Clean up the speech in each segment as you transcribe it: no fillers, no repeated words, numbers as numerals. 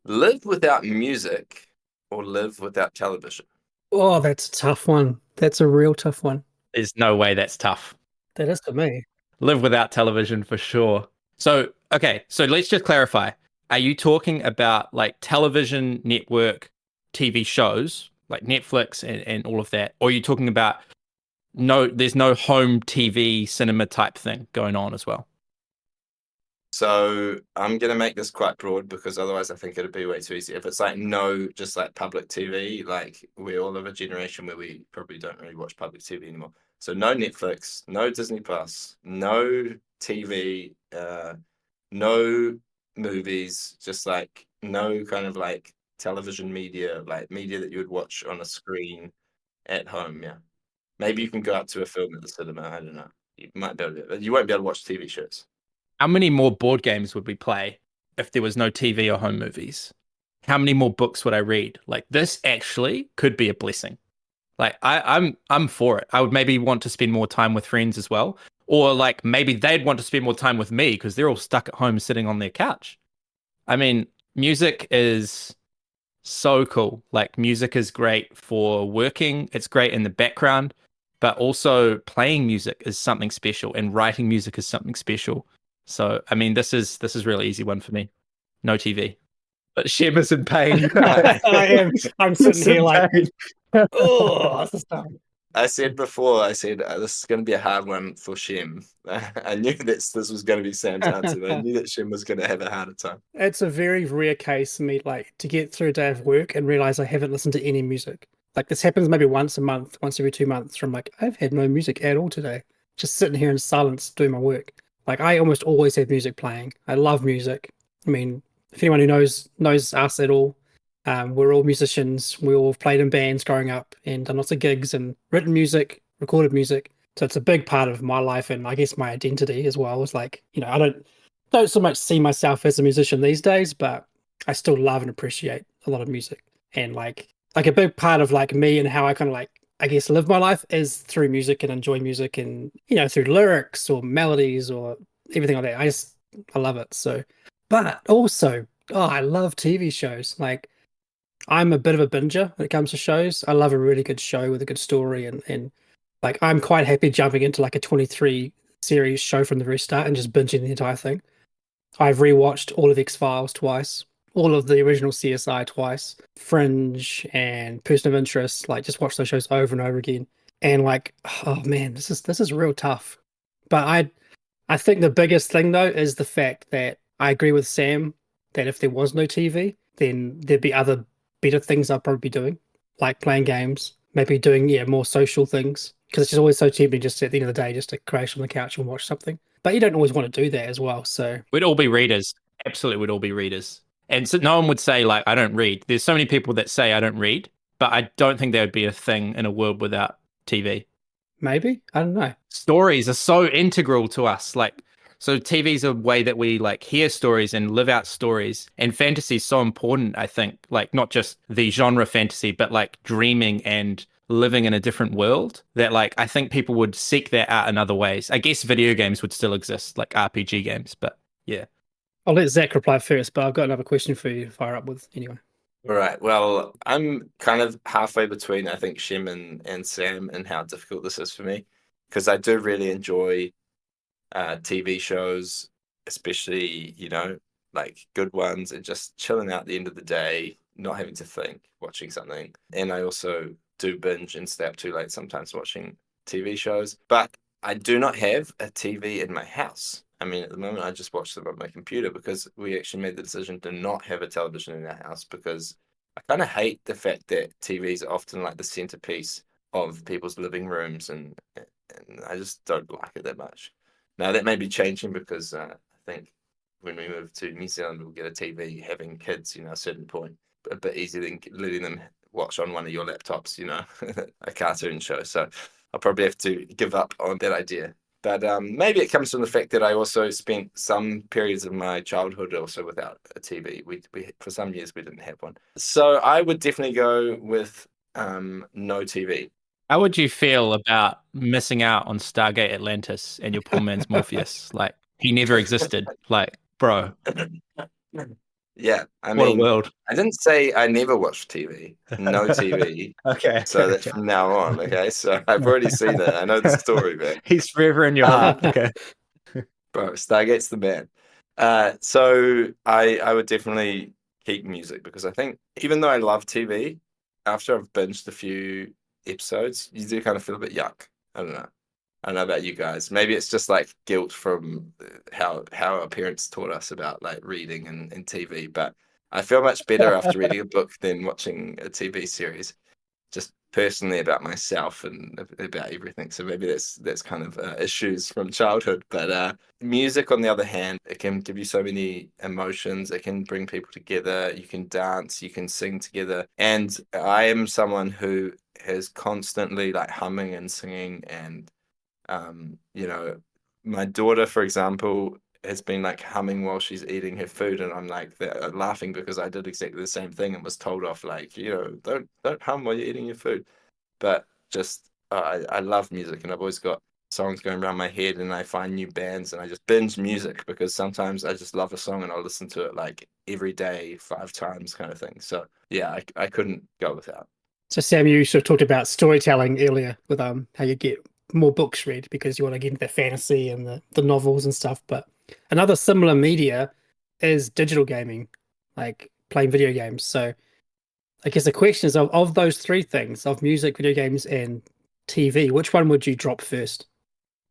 Live without music or live without television? Oh, that's a tough one. That's a real tough one. There's no way that's tough. That is for me. Live without television for sure. So, okay, so let's just clarify. Are you talking about like television network TV shows like Netflix and all of that? Or are you talking about there's no home TV cinema type thing going on as well? So I'm gonna make this quite broad because otherwise I think it'd be way too easy. If it's like no, just like public TV, like we all live a generation where we probably don't really watch public TV anymore. So no Netflix, no Disney Plus, no TV, no movies, just like no kind of like television media, like media that you would watch on a screen at home. Yeah, maybe you can go out to a film at the cinema. I don't know. You might be able to, you won't be able to watch TV shows. How many more board games would we play if there was no TV or home movies? How many more books would I read? Like this actually could be a blessing. Like I'm for it. I would maybe want to spend more time with friends as well. Or like maybe they'd want to spend more time with me because they're all stuck at home sitting on their couch. I mean, music is so cool. Like music is great for working. It's great in the background, but also playing music is something special and writing music is something special. So, I mean, this is really easy one for me. No TV. But Shem is in pain. I am. I'm sitting He's in here like, pain. oh, this is tough. I said before, I said this is going to be a hard one for Shem. I knew this was going to be Sam's answer, but I knew that Shem was going to have a harder time. It's a very rare case for me, like, to get through a day of work and realize I haven't listened to any music. Like, this happens maybe once a month, once every 2 months, from like, I've had no music at all today. Just sitting here in silence doing my work. Like, I almost always have music playing. I love music. I mean, if anyone who knows us at all, we're all musicians. We all played in bands growing up and done lots of gigs and written music, recorded music. So it's a big part of my life and I guess my identity as well. It's like, I don't so much see myself as a musician these days, but I still love and appreciate a lot of music. And like a big part of like me and how I kind of like I guess live my life is through music and enjoy music and through lyrics or melodies or everything like that. I love it. So but also I love TV shows. Like I'm a bit of a binger when it comes to shows. I love a really good show with a good story and like I'm quite happy jumping into like a 23 series show from the very start and just binging the entire thing. I've rewatched all of X-Files twice, all of the original CSI twice, Fringe and Person of Interest, like just watch those shows over and over again. And like, oh man, this is real tough. But I think the biggest thing though is the fact that I agree with Sam that if there was no TV, then there'd be other better things I'd probably be doing, like playing games, maybe doing more social things. Because it's just always so tempting just at the end of the day just to crash on the couch and watch something. But you don't always want to do that as well. So We'd all be readers. Absolutely, would all be readers. And so no one would say like I don't read. There's so many people that say I don't read, but I don't think there would be a thing in a world without TV. maybe, I don't know. Stories are so integral to us. Like so TV is a way that we like hear stories and live out stories. And fantasy is so important, I think. Like not just the genre fantasy, but like dreaming and living in a different world that like I think people would seek that out in other ways. I guess video games would still exist, like RPG games, but yeah. I'll let Zach reply first, but I've got another question for you to fire up with anyway. All right. Well, I'm kind of halfway between, I think, Shem and Sam and how difficult this is for me because I do really enjoy TV shows, especially, like good ones and just chilling out at the end of the day, not having to think, watching something. And I also do binge and stay up too late sometimes watching TV shows. But I do not have a TV in my house. I mean, at the moment, I just watch them on my computer because we actually made the decision to not have a television in our house because I kind of hate the fact that TVs are often like the centerpiece of people's living rooms, and I just don't like it that much. Now, that may be changing because I think when we move to New Zealand, we'll get a TV. Having kids, a certain point, a bit easier than letting them watch on one of your laptops, a cartoon show. So I'll probably have to give up on that idea. But maybe it comes from the fact that I also spent some periods of my childhood also without a TV. We for some years we didn't have one. So I would definitely go with no TV. How would you feel about missing out on Stargate Atlantis and your poor man's Morpheus? Like he never existed. Like, bro. Yeah, I What a mean, world. I didn't say I never watched TV. No TV. Okay. So that's from now on. Okay, so I've already seen it. I know the story, man. He's forever in your heart. Okay. Bro, Stargate's the man. So I would definitely keep music because I think even though I love TV, after I've binged a few episodes, you do kind of feel a bit yuck. I don't know. I don't know about you guys. Maybe it's just like guilt from how our parents taught us about like reading and TV. But I feel much better after reading a book than watching a TV series. Just personally about myself and about everything. So maybe that's kind of issues from childhood. But music, on the other hand, it can give you so many emotions. It can bring people together. You can dance. You can sing together. And I am someone who is constantly like humming and singing and my daughter, for example, has been like humming while she's eating her food, and I'm like laughing because I did exactly the same thing and was told off, like, don't hum while you're eating your food. But just I love music, and I've always got songs going around my head, and I find new bands, and I just binge music because sometimes I just love a song and I'll listen to it like every day, 5 times, kind of thing. So yeah, I couldn't go without. So Sam, you sort of talked about storytelling earlier with how you get more books read because you want to get into the fantasy and the novels and stuff. But another similar media is digital gaming, like playing video games. So I guess the question is of those three things, of music, video games, and TV, which one would you drop first?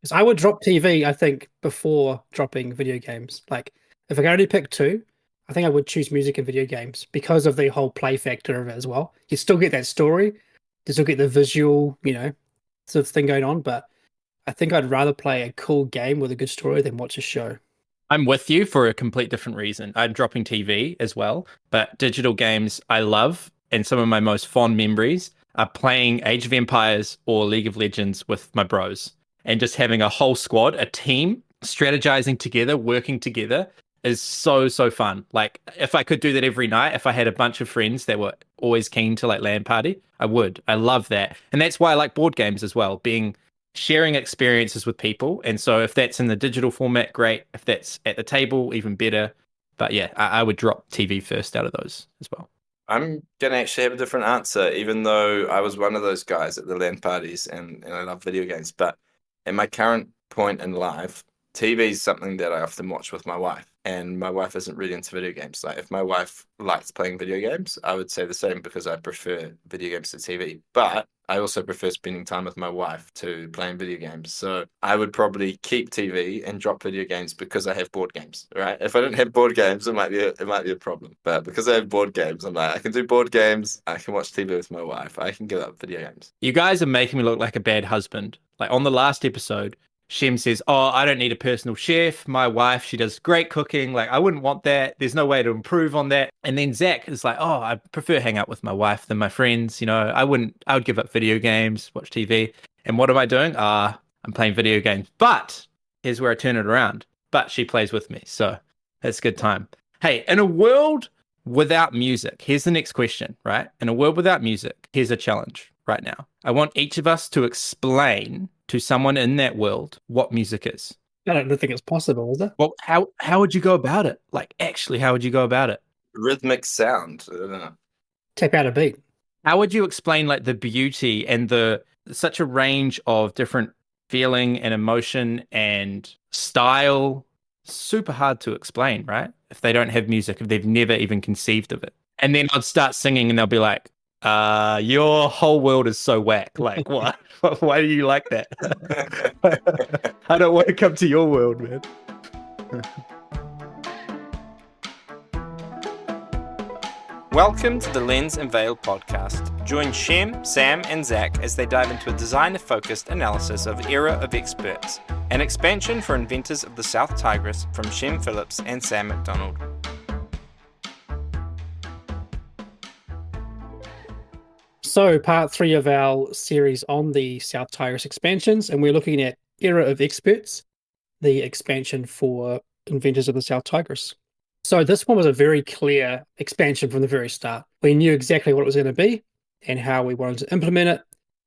Because I would drop TV, I think, before dropping video games. Like if I could only pick two, I think I would choose music and video games because of the whole play factor of it as well. You still get that story, you still get the visual, sort of thing going on, but I think I'd rather play a cool game with a good story than watch a show. I'm with you for a complete different reason. I'm dropping TV as well, but digital games I love, and some of my most fond memories are playing Age of Empires or League of Legends with my bros and just having a whole squad, a team, strategizing together, working together is so, so fun. Like if I could do that every night, if I had a bunch of friends that were always keen to like LAN party, I would. I love that. And that's why I like board games as well, sharing experiences with people. And so if that's in the digital format, great. If that's at the table, even better. But yeah, I would drop TV first out of those as well. I'm going to actually have a different answer, even though I was one of those guys at the LAN parties and I love video games. But at my current point in life, TV is something that I often watch with my wife. And my wife isn't really into video games. Like if my wife likes playing video games, I would say the same because I prefer video games to TV. But I also prefer spending time with my wife to playing video games. So I would probably keep TV and drop video games because I have board games, right? If I didn't have board games, it might be a problem. But because I have board games, I'm like, I can do board games, I can watch TV with my wife, I can give up video games. You guys are making me look like a bad husband. Like on the last episode, Shem says, "Oh, I don't need a personal chef. My wife, she does great cooking. Like, I wouldn't want that. There's no way to improve on that." And then Zach is like, "Oh, I prefer hang out with my wife than my friends. I would give up video games, watch TV." And what am I doing? I'm playing video games. But here's where I turn it around. But she plays with me. So that's a good time. Hey, in a world without music, here's the next question, right? In a world without music, here's a challenge right now. I want each of us to explain to someone in that world what music is. I don't think it's possible, is it? Well, how would you go about it? Like, actually, how would you go about it? Rhythmic sound. I don't know. Tap out a beat. How would you explain like the beauty and such a range of different feeling and emotion and style? Super hard to explain, right? If they don't have music, if they've never even conceived of it. And then I'd start singing and they'll be like, your whole world is so whack. Like, what? Why do you like that? I don't want to come to your world, man. Welcome to the Lens and Veil podcast. Join Shem, Sam, and Zach as they dive into a designer-focused analysis of Era of Experts, an expansion for Inventors of the South Tigris from Shem Phillips and Sam Macdonald. So part 3 of our series on the South Tigris expansions, and we're looking at Era of Experts, the expansion for Inventors of the South Tigris. So this one was a very clear expansion from the very start. We knew exactly what it was going to be and how we wanted to implement it.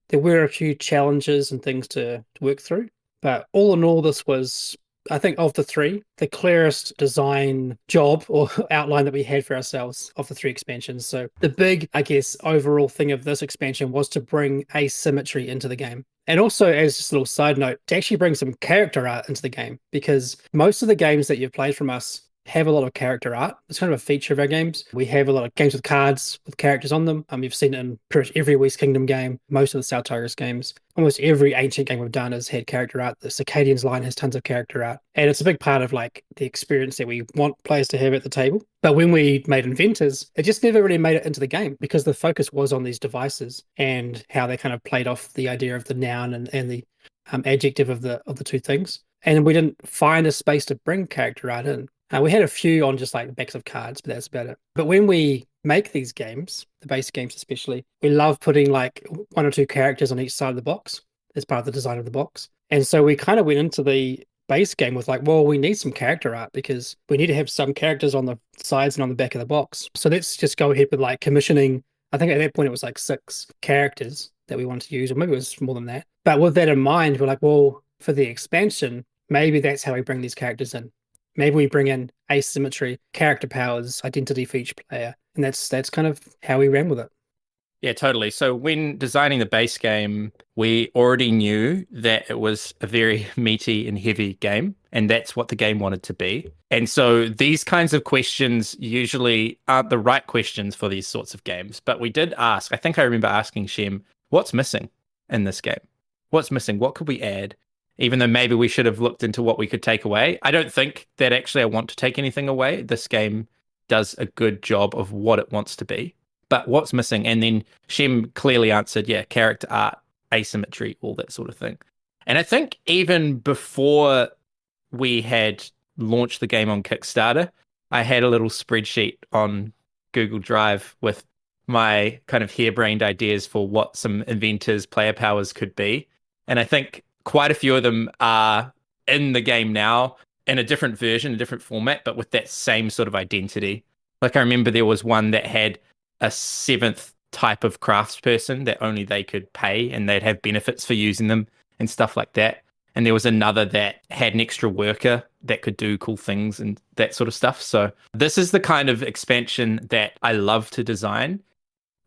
There were a few challenges and things to work through, but all in all, this was I think of the three, the clearest design job or outline that we had for ourselves of the three expansions. So the big, I guess, overall thing of this expansion was to bring asymmetry into the game. And also, as just a little side note, to actually bring some character art into the game, because most of the games that you've played from us have a lot of character art. It's kind of a feature of our games. We have a lot of games with cards with characters on them. You've seen it in pretty much every West Kingdom game, most of the South Tigris games. Almost every ancient game we've done has had character art. The Circadians line has tons of character art. And it's a big part of like the experience that we want players to have at the table. But when we made Inventors, it just never really made it into the game because the focus was on these devices and how they kind of played off the idea of the noun and the adjective of the two things. And we didn't find a space to bring character art in. We had a few on just like the backs of cards, but that's about it. But when we make these games, the base games especially, we love putting like one or two characters on each side of the box as part of the design of the box. And so we kind of went into the base game with like, well, we need some character art because we need to have some characters on the sides and on the back of the box. So let's just go ahead with like commissioning. I think at that point it was like 6 characters that we wanted to use, or maybe it was more than that. But with that in mind, we're like, well, for the expansion, maybe that's how we bring these characters in. Maybe we bring in asymmetry, character powers, identity for each player. And that's kind of how we ran with it. Yeah, totally. So when designing the base game, we already knew that it was a very meaty and heavy game, and that's what the game wanted to be. And so these kinds of questions usually aren't the right questions for these sorts of games. But we did ask, I think I remember asking Shem, what's missing in this game? What's missing? What could we add? Even though maybe we should have looked into what we could take away. I don't think that actually I want to take anything away. This game does a good job of what it wants to be. But what's missing? And then Shem clearly answered, yeah, character art, asymmetry, all that sort of thing. And I think even before we had launched the game on Kickstarter, I had a little spreadsheet on Google Drive with my kind of harebrained ideas for what some Inventors player powers could be. And I think quite a few of them are in the game now in a different version, a different format, but with that same sort of identity. Like I remember there was one that had a 7th type of craftsperson that only they could pay and they'd have benefits for using them and stuff like that. And there was another that had an extra worker that could do cool things and that sort of stuff. So this is the kind of expansion that I love to design.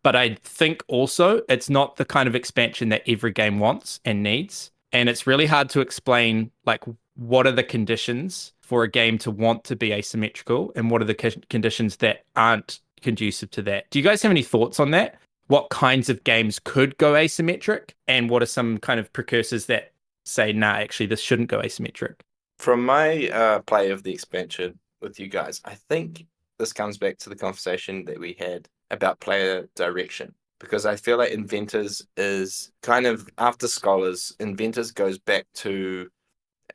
But I think also it's not the kind of expansion that every game wants and needs. And it's really hard to explain, like, what are the conditions for a game to want to be asymmetrical and what are the conditions that aren't conducive to that. Do you guys have any thoughts on that? What kinds of games could go asymmetric and what are some kind of precursors that say, nah, actually, this shouldn't go asymmetric? From my play of the expansion with you guys, I think this comes back to the conversation that we had about player direction. Because I feel like Inventors is kind of, after Scholars, Inventors goes back to,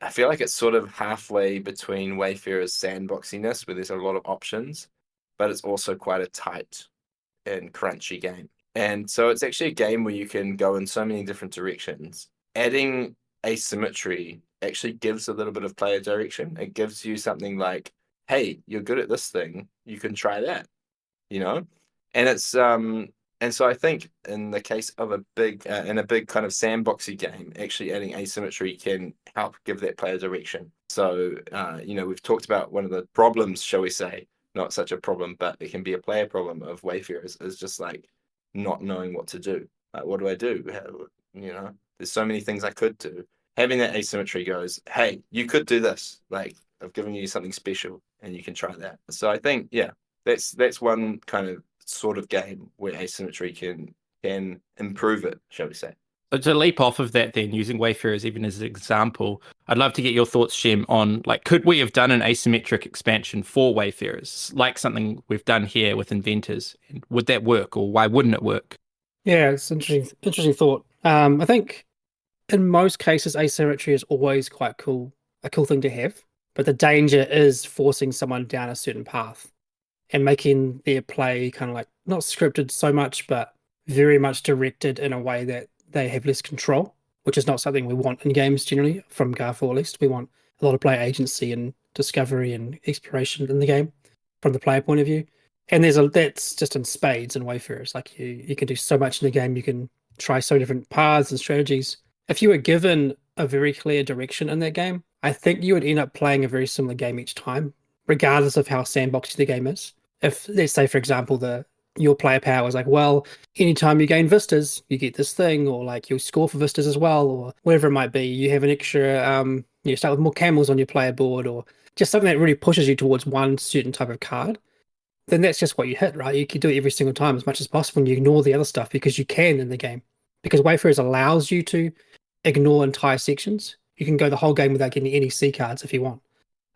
I feel like it's sort of halfway between Wayfarer's sandboxiness, where there's a lot of options, but it's also quite a tight and crunchy game. And so it's actually a game where you can go in so many different directions. Adding asymmetry actually gives a little bit of player direction. It gives you something like, hey, you're good at this thing, you can try that, you know? And it's and so I think in the case of a big kind of sandboxy game, actually adding asymmetry can help give that player direction. So we've talked about one of the problems, shall we say, not such a problem, but it can be a player problem of Wayfarers, is just like not knowing what to do. Like, what do I do? There's so many things I could do. Having that asymmetry goes, hey, you could do this. Like, I've given you something special and you can try that. So I think, yeah, that's one kind of sort of game where asymmetry can improve it, shall we say. So to leap off of that then, using Wayfarers even as an example, I'd love to get your thoughts, Shem, on, like, could we have done an asymmetric expansion for Wayfarers, like something we've done here with Inventors? Would that work, or why wouldn't it work? Yeah, it's interesting thought. I think in most cases, asymmetry is always quite cool, a cool thing to have, but the danger is forcing someone down a certain path and making their play kind of like not scripted so much, but very much directed in a way that they have less control, which is not something we want in games generally, from Garphill at least. We want a lot of player agency and discovery and exploration in the game from the player point of view. And that's just in spades and Wayfarers. Like you can do so much in the game, you can try so different paths and strategies. If you were given a very clear direction in that game, I think you would end up playing a very similar game each time, regardless of how sandboxy the game is. If, let's say, for example, your player power is like, well, anytime you gain vistas, you get this thing, or like you'll score for vistas as well, or whatever it might be. You have an extra, you start with more camels on your player board, or just something that really pushes you towards one certain type of card. Then that's just what you hit, right? You can do it every single time as much as possible, and you ignore the other stuff because you can in the game. Because Wayfarers allows you to ignore entire sections. You can go the whole game without getting any C cards if you want.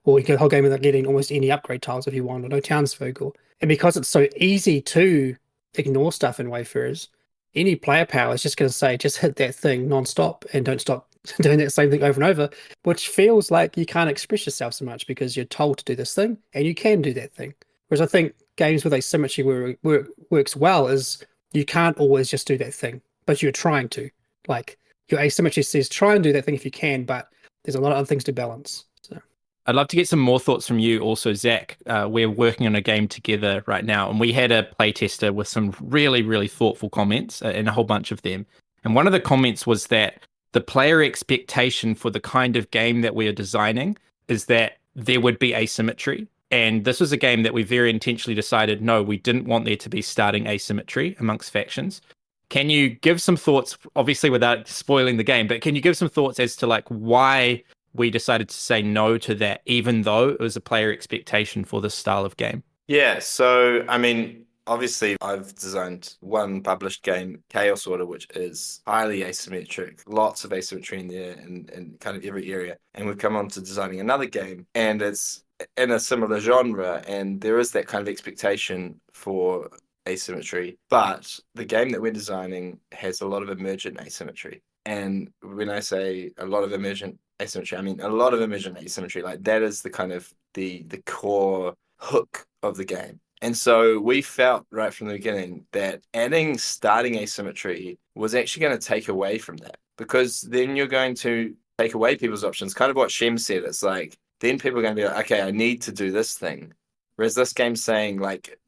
Or you can go the whole game without getting almost any upgrade tiles if you want, or no townsfolk. And because it's so easy to ignore stuff in Wayfarers, any player power is just going to say, just hit that thing non-stop and don't stop doing that same thing over and over, which feels like you can't express yourself so much because you're told to do this thing and you can do that thing. Whereas I think games with asymmetry where it works well is you can't always just do that thing, but you're trying to. Like, your asymmetry says try and do that thing if you can, but there's a lot of other things to balance. So I'd love to get some more thoughts from you also, Zach. We're working on a game together right now, and we had a playtester with some really, really thoughtful comments, and a whole bunch of them. And one of the comments was that the player expectation for the kind of game that we are designing is that there would be asymmetry. And this was a game that we very intentionally decided, no, we didn't want there to be starting asymmetry amongst factions. Can you give some thoughts, obviously without spoiling the game, but can you give some thoughts as to like why we decided to say no to that, even though it was a player expectation for this style of game? Yeah, so I mean, obviously I've designed one published game, Chaos Order, which is highly asymmetric, lots of asymmetry in there in kind of every area. And we've come on to designing another game, and it's in a similar genre, and there is that kind of expectation for asymmetry, but the game that we're designing has a lot of emergent asymmetry. And when I say a lot of emergent asymmetry, I mean a lot of emergent asymmetry. Like, that is the kind of the core hook of the game. And so we felt right from the beginning that adding starting asymmetry was actually going to take away from that, because then you're going to take away people's options. Kind of what Shem said. It's like, then people are going to be like, okay, I need to do this thing. Whereas this game's saying, like,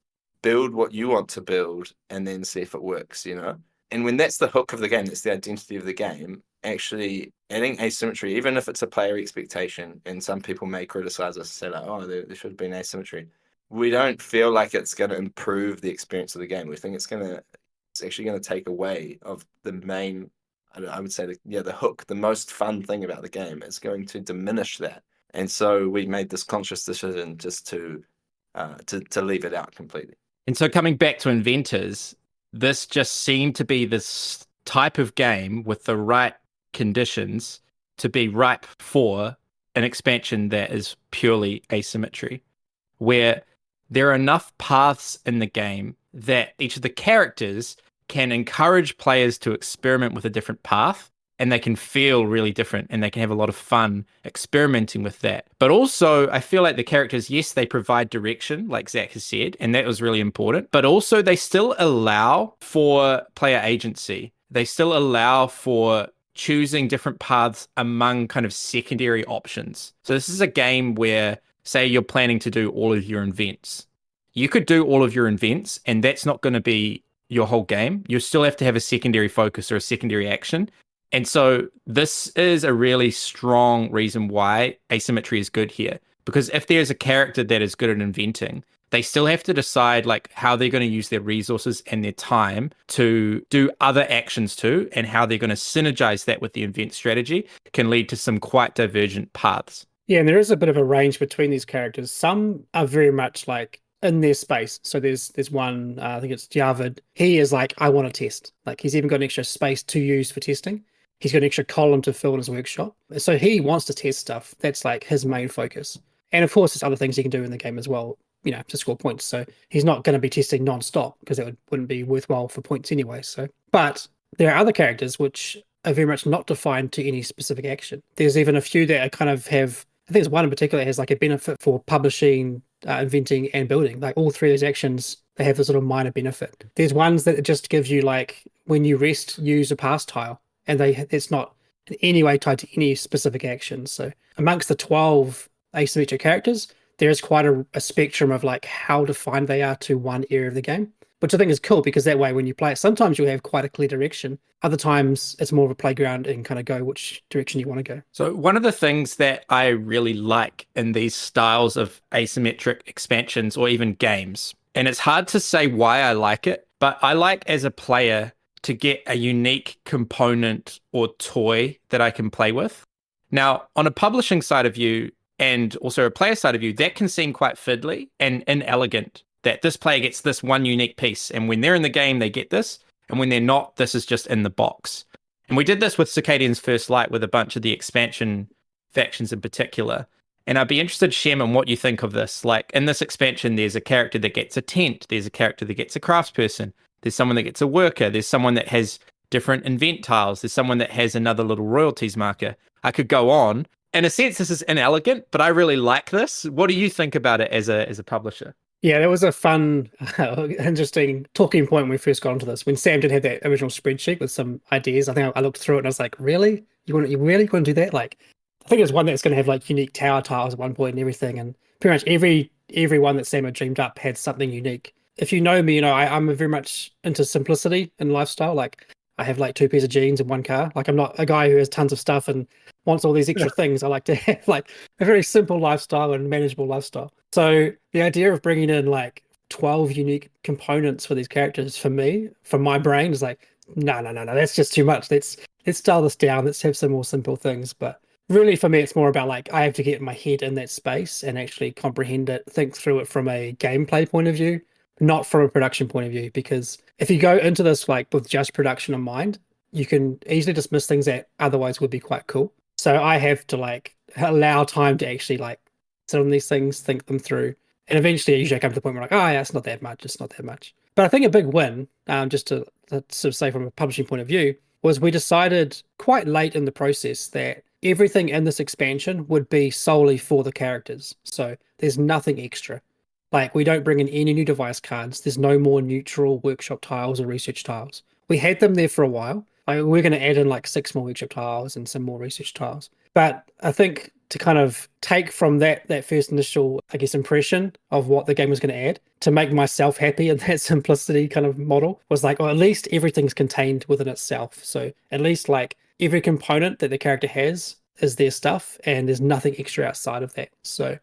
build what you want to build and then see if it works, you know? And when that's the hook of the game, that's the identity of the game, actually adding asymmetry, even if it's a player expectation, and some people may criticize us and say, like, oh, there should have been asymmetry. We don't feel like it's going to improve the experience of the game. We think it's actually going to take away of the main, I would say, the hook, the most fun thing about the game. It's going to diminish that. And so we made this conscious decision just to leave it out completely. And so coming back to Inventors, this just seemed to be this type of game with the right conditions to be ripe for an expansion that is purely asymmetry, where there are enough paths in the game that each of the characters can encourage players to experiment with a different path, and they can feel really different, and they can have a lot of fun experimenting with that. But also, I feel like the characters, yes, they provide direction, like Zach has said, and that was really important, but also they still allow for player agency. They still allow for choosing different paths among kind of secondary options. So this is a game where, say you're planning to do all of your invents. You could do all of your invents, and that's not going to be your whole game. You still have to have a secondary focus or a secondary action. And so this is a really strong reason why asymmetry is good here. Because if there's a character that is good at inventing, they still have to decide like how they're going to use their resources and their time to do other actions too, and how they're going to synergize that with the invent strategy can lead to some quite divergent paths. yeah, and there is a bit of a range between these characters. Some are very much like in their space. So there's one, I think it's Javid. He is like, I want to test. Like, he's even got an extra space to use for testing. He's got an extra column to fill in his workshop. So he wants to test stuff. That's like his main focus. And of course, there's other things he can do in the game as well, you know, to score points. So he's not going to be testing non-stop because that wouldn't be worthwhile for points anyway. So, but there are other characters which are very much not defined to any specific action. There's even a few that are kind of have, I think there's one in particular that has like a benefit for publishing, inventing and building. Like all three of those actions, they have this little minor benefit. There's ones that just gives you like, when you rest, use a pass tile. And it's not in any way tied to any specific action. So amongst the 12 asymmetric characters, there is quite a spectrum of like how defined they are to one area of the game. which I think is cool because that way when you play it, sometimes you'll have quite a clear direction. Other times it's more of a playground and kind of go which direction you want to go. So one of the things that I really like in these styles of asymmetric expansions or even games, and it's hard to say why I like it, but I like as a player to get a unique component or toy that I can play with. Now, on a publishing side of you and also a player side of you, that can seem quite fiddly and inelegant, that this player gets this one unique piece, and when they're in the game, they get this, and when they're not, this is just in the box. And we did this with Circadian's First Light with a bunch of the expansion factions in particular. And I'd be interested, Shem, in what you think of this. Like, in this expansion, there's a character that gets a tent, there's a character that gets a craftsperson, there's someone that gets a worker, there's someone that has different invent tiles, there's someone that has another little royalties marker. I could go on. In a sense, this is inelegant, but I really like this. What do you think about it as a publisher? Yeah, that was a fun, interesting talking point when we first got onto this. When Sam did have that original spreadsheet with some ideas, I think I looked through it and I was like, really? You really want to do that? Like, I think it's one that's going to have like unique tower tiles at one point and everything. And pretty much every one that Sam had dreamed up had something unique. If you know me, I'm very much into simplicity and lifestyle. Like, I have like 2 pairs of jeans and 1 car. Like, I'm not a guy who has tons of stuff and wants all these extra things. I like to have like a very simple lifestyle and manageable lifestyle. So the idea of bringing in like 12 unique components for these characters, for me, from my brain, is like, no, that's just too much. Let's dial this down. Let's have some more simple things. But really, for me, it's more about like I have to get my head in that space and actually comprehend it, think through it from a gameplay point of view, not from a production point of view. Because if you go into this like with just production in mind, you can easily dismiss things that otherwise would be quite cool. So I have to like allow time to actually like sit on these things, think them through. And eventually I usually come to the point where I'm like, oh yeah, it's not that much. It's not that much. But I think a big win, just to sort of say from a publishing point of view, was we decided quite late in the process that everything in this expansion would be solely for the characters. So there's nothing extra. Like, we don't bring in any new device cards. There's no more neutral workshop tiles or research tiles. We had them there for a while. We're going to add in like 6 more workshop tiles and some more research tiles. But I think to kind of take from that first initial, I guess, impression of what the game was going to add, to make myself happy in that simplicity kind of model, was like, well, at least everything's contained within itself. So at least like every component that the character has is their stuff, and there's nothing extra outside of that. So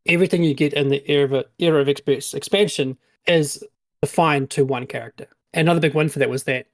everything you get in the Era of Experts expansion is defined to one character. Another big win for that was that,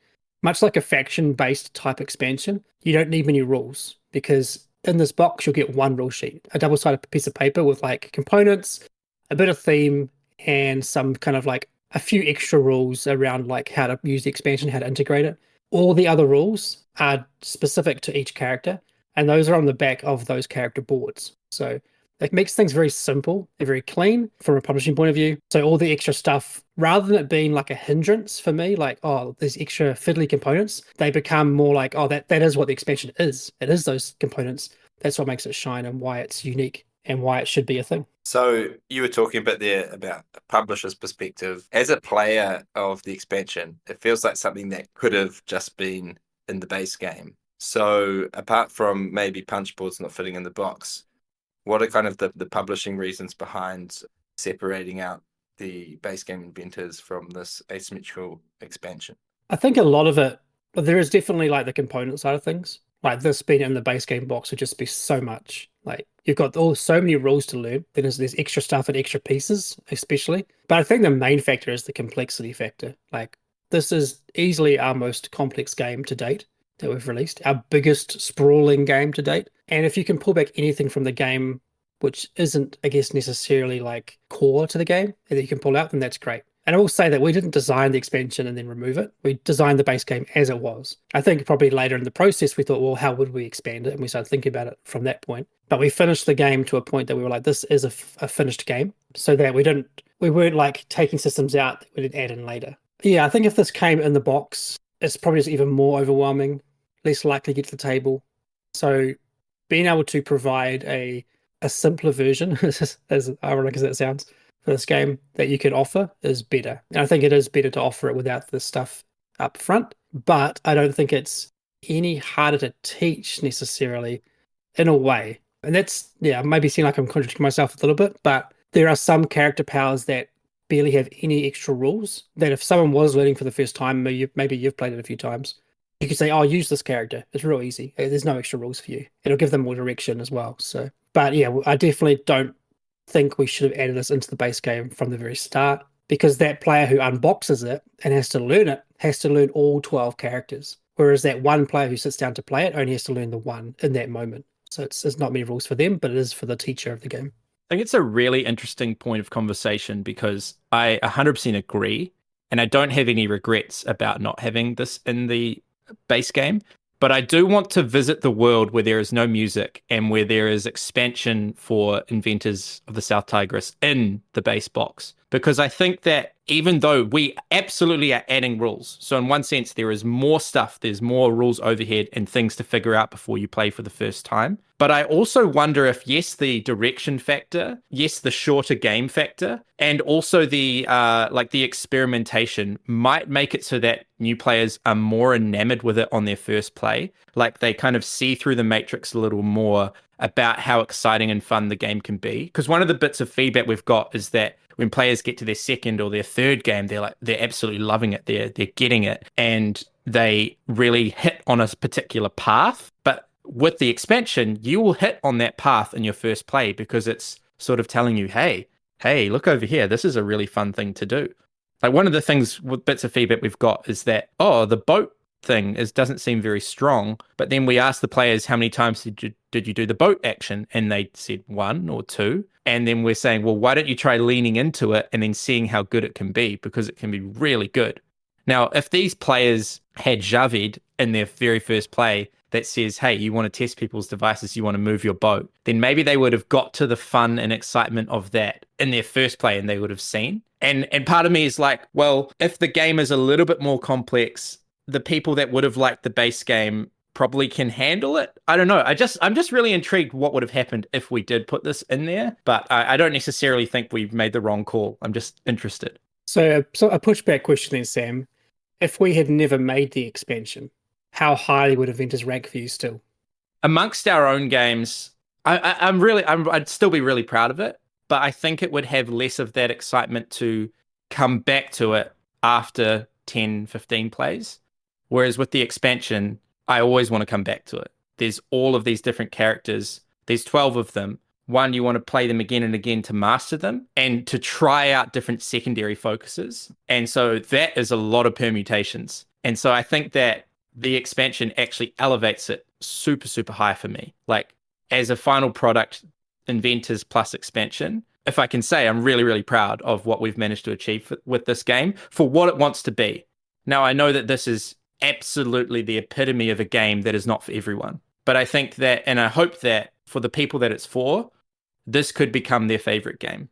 much like a faction-based type expansion, you don't need many rules, because in this box you'll get 1 rule sheet, a double-sided piece of paper with like components, a bit of theme, and some kind of like a few extra rules around like how to use the expansion, how to integrate it. All the other rules are specific to each character, and those are on the back of those character boards. So it makes things very simple and very clean from a publishing point of view. So all the extra stuff, rather than it being like a hindrance for me, like, oh, there's extra fiddly components, they become more like, oh, that is what the expansion is. It is those components. That's what makes it shine and why it's unique and why it should be a thing. So you were talking a bit there about a publisher's perspective. As a player of the expansion, it feels like something that could have just been in the base game. So apart from maybe punch boards not fitting in the box, what are kind of the publishing reasons behind separating out the base game Inventors from this asymmetrical expansion? I think a lot of it, there is definitely like the component side of things. Like, this being in the base game box would just be so much. Like, you've got so many rules to learn. Then there's extra stuff and extra pieces, especially. But I think the main factor is the complexity factor. Like, this is easily our most complex game to date that we've released, our biggest sprawling game to date. And if you can pull back anything from the game which isn't, I guess, necessarily like core to the game, and that you can pull out, then that's great. And I will say that we didn't design the expansion and then remove it. We designed the base game as it was. I think probably later in the process we thought, well, how would we expand it? And we started thinking about it from that point. But we finished the game to a point that we were like, this is a finished game, so that we weren't like taking systems out that we didn't add in later. Yeah, I think if this came in the box, it's probably just even more overwhelming, less likely to get to the table. So being able to provide a simpler version, as ironic as that sounds, for this game that you can offer is better. And I think it is better to offer it without the stuff up front, but I don't think it's any harder to teach necessarily, in a way. And that's, maybe seem like I'm contradicting myself a little bit, but there are some character powers that barely have any extra rules. That if someone was learning for the first time, maybe you've played it a few times, you could say, "Oh, use this character. It's real easy. There's no extra rules for you." It'll give them more direction as well. So, but yeah, I definitely don't think we should have added this into the base game from the very start, because that player who unboxes it and has to learn all 12 characters. Whereas that one player who sits down to play it only has to learn the one in that moment. So it's not many rules for them, but it is for the teacher of the game. I think it's a really interesting point of conversation because I 100% agree, and I don't have any regrets about not having this in the base game. But I do want to visit the world where there is no music and where there is expansion for Inventors of the South Tigris in the base box. Because I think that even though we absolutely are adding rules, so in one sense there is more stuff, there's more rules overhead and things to figure out before you play for the first time. But I also wonder if, yes, the direction factor, yes, the shorter game factor, and also the the experimentation might make it so that new players are more enamored with it on their first play. Like they kind of see through the matrix a little more about how exciting and fun the game can be. Because one of the bits of feedback we've got is that when players get to their second or their third game, they're absolutely loving it. They're getting it, and they really hit on a particular path. But with the expansion, you will hit on that path in your first play because it's sort of telling you, hey, look over here. This is a really fun thing to do. Like one of the things with bits of feedback we've got is that, the boat thing doesn't seem very strong. But then we asked the players, how many times did you do the boat action? And they said 1 or 2. And then we're saying, well, why don't you try leaning into it and then seeing how good it can be, because it can be really good. Now, if these players had Javed in their very first play that says, hey, you want to test people's devices, you want to move your boat, then maybe they would have got to the fun and excitement of that in their first play and they would have seen. And part of me is like, well, if the game is a little bit more complex, the people that would have liked the base game probably can handle it. I don't know. I'm just really intrigued what would have happened if we did put this in there, but I don't necessarily think we've made the wrong call. I'm just interested. So a pushback question then, Sam. If we had never made the expansion, how highly would Inventors rank for you still? Amongst our own games, I'd still be really proud of it, but I think it would have less of that excitement to come back to it after 10, 15 plays. Whereas with the expansion, I always want to come back to it. There's all of these different characters. There's 12 of them. One, you want to play them again and again to master them and to try out different secondary focuses. And so that is a lot of permutations. And so I think that the expansion actually elevates it super, super high for me. Like as a final product, Inventors plus expansion, if I can say, I'm really, really proud of what we've managed to achieve with this game for what it wants to be. Now, I know that this is absolutely the epitome of a game that is not for everyone. But I think that, and I hope that for the people that it's for, this could become their favorite game.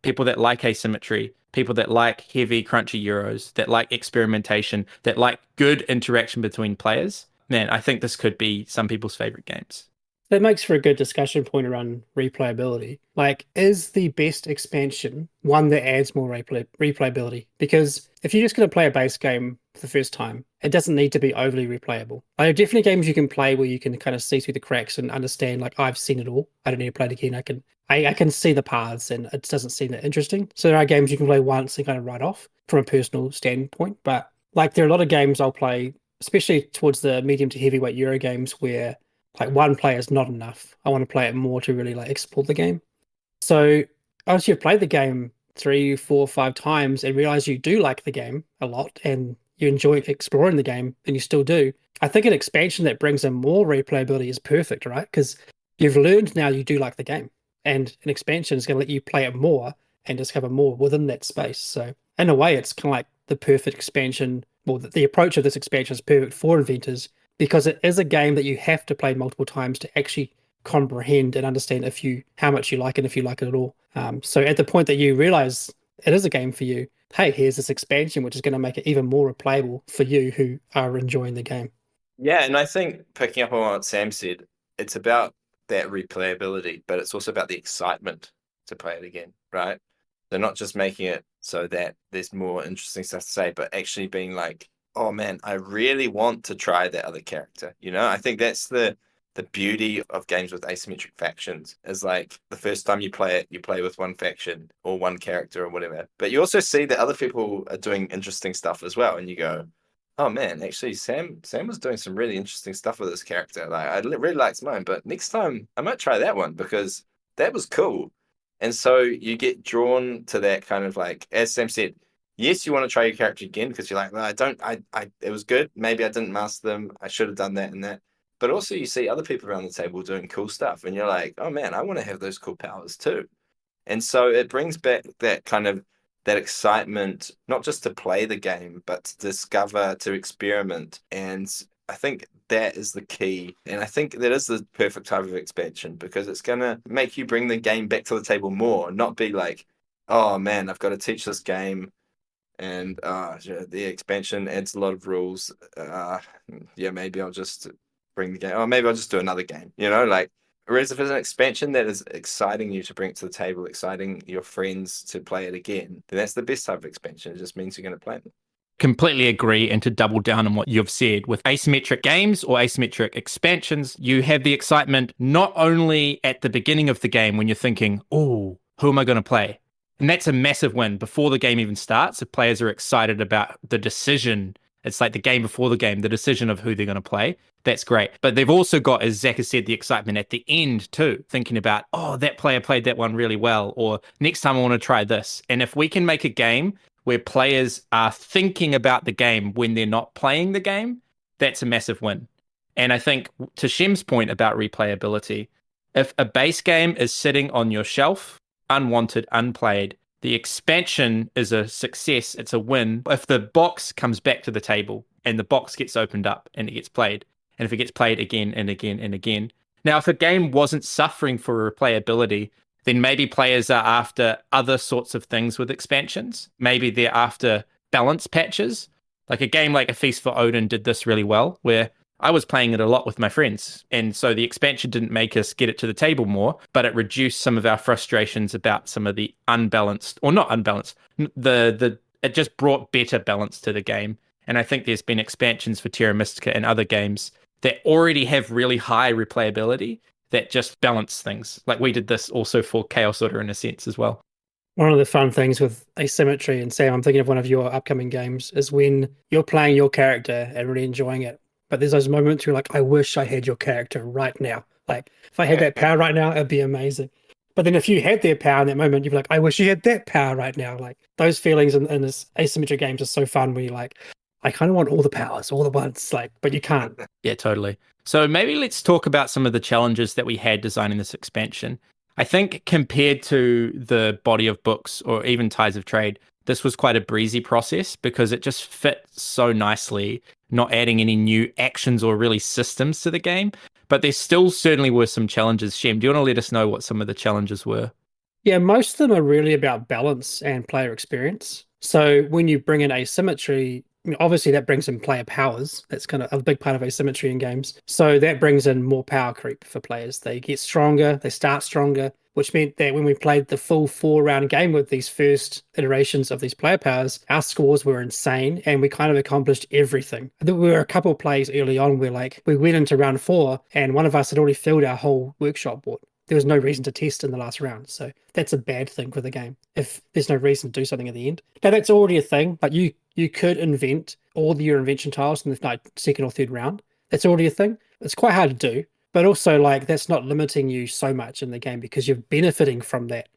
People that like asymmetry, people that like heavy, crunchy Euros, that like experimentation, that like good interaction between players. Man, I think this could be some people's favorite games. That makes for a good discussion point around replayability. Like, is the best expansion one that adds more replayability? Because if you're just going to play a base game for the first time, it doesn't need to be overly replayable. There are definitely games you can play where you can kind of see through the cracks and understand, like, I've seen it all. I don't need to play it again. I can see the paths and it doesn't seem that interesting. So there are games you can play once and kind of write off from a personal standpoint. But like, there are a lot of games I'll play, especially towards the medium to heavyweight Euro games, where like one player is not enough. I want to play it more to really like explore the game. So once you've played the game 3, 4, 5 times and realize you do like the game a lot and you enjoy exploring the game, and you still do, I think an expansion that brings in more replayability is perfect, right? Because you've learned now you do like the game, and an expansion is going to let you play it more and discover more within that space. So in a way, it's kind of like the perfect expansion. Well, the approach of this expansion is perfect for Inventors, because it is a game that you have to play multiple times to actually comprehend and understand how much you like it, if you like it at all. So at the point that you realize it is a game for you, hey, here's this expansion which is going to make it even more replayable for you who are enjoying the game. Yeah, and I think picking up on what Sam said, it's about that replayability, but it's also about the excitement to play it again, right? They're not just making it so that there's more interesting stuff to say, but actually being like, oh man, I really want to try that other character. You know, I think that's the the beauty of games with asymmetric factions is like the first time you play it, you play with one faction or one character or whatever. But you also see that other people are doing interesting stuff as well, and you go, "Oh man, actually, Sam was doing some really interesting stuff with this character. Like I really liked mine, but next time I might try that one because that was cool." And so you get drawn to that kind of like, as Sam said, yes, you want to try your character again because you're like, well, it was good. Maybe I didn't master them. I should have done that and that. But also you see other people around the table doing cool stuff and you're like, oh man, I want to have those cool powers too. And so it brings back that kind of that excitement, not just to play the game, but to discover, to experiment. And I think that is the key. And I think that is the perfect type of expansion because it's going to make you bring the game back to the table more, not be like, oh man, I've got to teach this game. And the expansion adds a lot of rules. Maybe I'll just bring the game. Oh, maybe I'll just do another game, like. Whereas if it's an expansion that is exciting you to bring it to the table, exciting your friends to play it again, then that's the best type of expansion. It just means you're going to play them. Completely agree. And to double down on what you've said, with asymmetric games or asymmetric expansions, you have the excitement not only at the beginning of the game when you're thinking, oh, who am I going to play? And that's a massive win. Before the game even starts, if players are excited about the decision, it's like the game before the game, the decision of who they're going to play. That's great. But they've also got, as Zach has said, the excitement at the end too, thinking about, oh, that player played that one really well, or next time I want to try this. And if we can make a game where players are thinking about the game when they're not playing the game, that's a massive win. And I think to Shem's point about replayability, if a base game is sitting on your shelf, unwanted, unplayed, the expansion is a success. It's a win. If the box comes back to the table and the box gets opened up and it gets played, and if it gets played again and again and again. Now, if a game wasn't suffering for replayability, then maybe players are after other sorts of things with expansions. Maybe they're after balance patches. Like a game like A Feast for Odin did this really well, where I was playing it a lot with my friends. And so the expansion didn't make us get it to the table more, but it reduced some of our frustrations about some of the unbalanced, or not unbalanced, it just brought better balance to the game. And I think there's been expansions for Terra Mystica and other games that already have really high replayability that just balance things. Like we did this also for Chaos Order in a sense as well. One of the fun things with asymmetry, and Sam, I'm thinking of one of your upcoming games, is when you're playing your character and really enjoying it. But there's those moments where you're like, I wish I had your character right now. Like, if I had that power right now, it'd be amazing. But then if you had their power in that moment, you'd be like, I wish you had that power right now. Like, those feelings in this asymmetric games are so fun where you're like, I kind of want all the powers all at once, like, but you can't. Yeah, totally. So maybe let's talk about some of the challenges that we had designing this expansion. I think compared to the body of books or even Tides of Trade, this was quite a breezy process because it just fit so nicely, not adding any new actions or really systems to the game. But there still certainly were some challenges. Shem, do you want to let us know what some of the challenges were? Yeah, most of them are really about balance and player experience. So when you bring in asymmetry, obviously that brings in player powers. That's kind of a big part of asymmetry in games. So that brings in more power creep for players. They get stronger, they start stronger, which meant that when we played the full 4-round game with these first iterations of these player powers, our scores were insane and we kind of accomplished everything. There were a couple of plays early on where we went into round 4 and one of us had already filled our whole workshop board. There was no reason to test in the last round. So that's a bad thing for the game if there's no reason to do something at the end. Now that's already a thing, but you could invent all your invention tiles in the second or third round. That's already a thing. It's quite hard to do, but also that's not limiting you so much in the game because you're benefiting from that.